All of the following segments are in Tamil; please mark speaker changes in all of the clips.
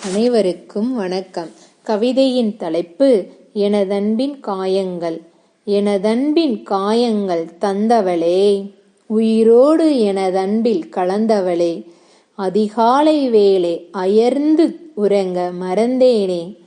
Speaker 1: அனைவருக்கும் வணக்கம். கவிதையின் தலைப்பு எனதன்பின் காயங்கள். எனதன்பின் காயங்கள் தந்தவளே, உயிரோடு எனதன்பில் கலந்தவளே, அதிகாலை வேளை அயர்ந்து உறங்க மறந்தேனே,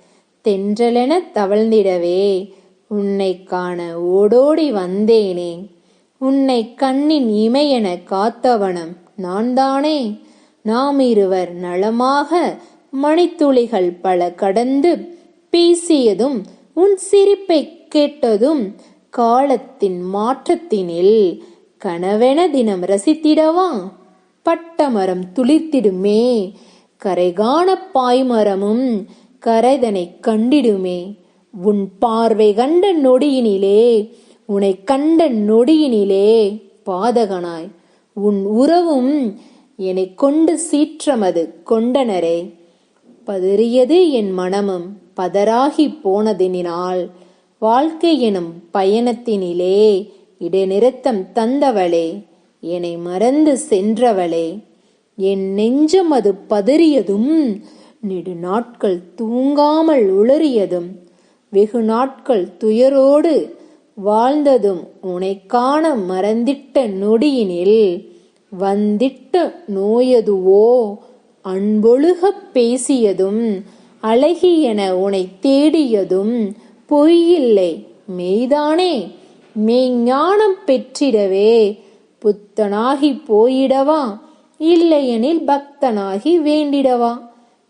Speaker 1: தென்றலெனத் தவழ்ந்திடவே உன்னை காண ஓடோடி வந்தேனே, உன்னை கண்ணின் இமையென காத்தவனம் நான்தானே, நாம் இருவர் நலமாக மணித்துளிகள் பல கடந்து பேசியதும் உன் சிரிப்பை கேட்டதும் காலத்தின் மாற்றத்தினில் கனவென தினம் ரசித்திடவா, பட்டமரம் துளிர்த்திடுமே, கரைகாண பாய்மரமும் கரைதனை கண்டிடுமே, உன் பார்வை கண்ட நொடியினிலே உன்னை கண்ட நொடியினிலே பாதகனாய் உன் உறவும் என்னை கொண்டு சீற்றமது கொண்டனரே, பதறியது என் மனமும் பதறாகி போனதினால் வாழ்க்கை எனும் பயணத்தினிலே இடைநிறுத்தம் தந்தவளே, என்னை மறந்து சென்றவளே, என் நெஞ்சம் அது பதறியதும் நெடு நாட்கள் தூங்காமல் உளறியதும் வெகு நாட்கள் துயரோடு வாழ்ந்ததும் உன்னை காண மறந்திட்ட நொடியினில் வந்திட்ட நோயதுவோ, அன்பொழுகப் பேசியதும் அழகியென உன்னை தேடியதும் பொய்யில்லை மெய்தானே, மெய்ஞானம் பெற்றிடவே புத்தனாகி போயிடவா, இல்லையெனில் பக்தனாகி வேண்டிடவா,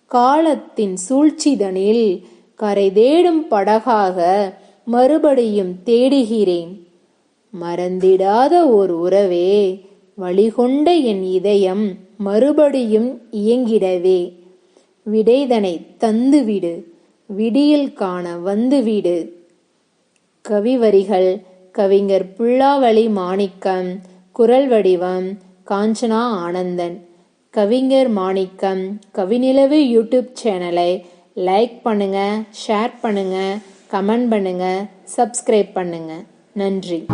Speaker 1: காலத்தின் சூழ்ச்சிதனில் கரை தேடும் படகாக மறுபடியும் தேடுகிறேன், மறந்திடாத ஓர் உறவே, வழிகொண்ட என் இதயம் மறுபடியும் இயங்கிடவே, விடைதனை தந்துவிடு, விடியல் காண வந்துவிடு. கவிவரிகள் கவிஞர் புல்லாவளி மாணிக்கம். குரல் வடிவம் காஞ்சனா ஆனந்தன். கவிஞர் மாணிக்கம் கவிநிலவு யூடியூப் சேனலை லைக் பண்ணுங்க, ஷேர் பண்ணுங்க, கமெண்ட் பண்ணுங்க, சப்ஸ்கிரைப் பண்ணுங்க. நன்றி.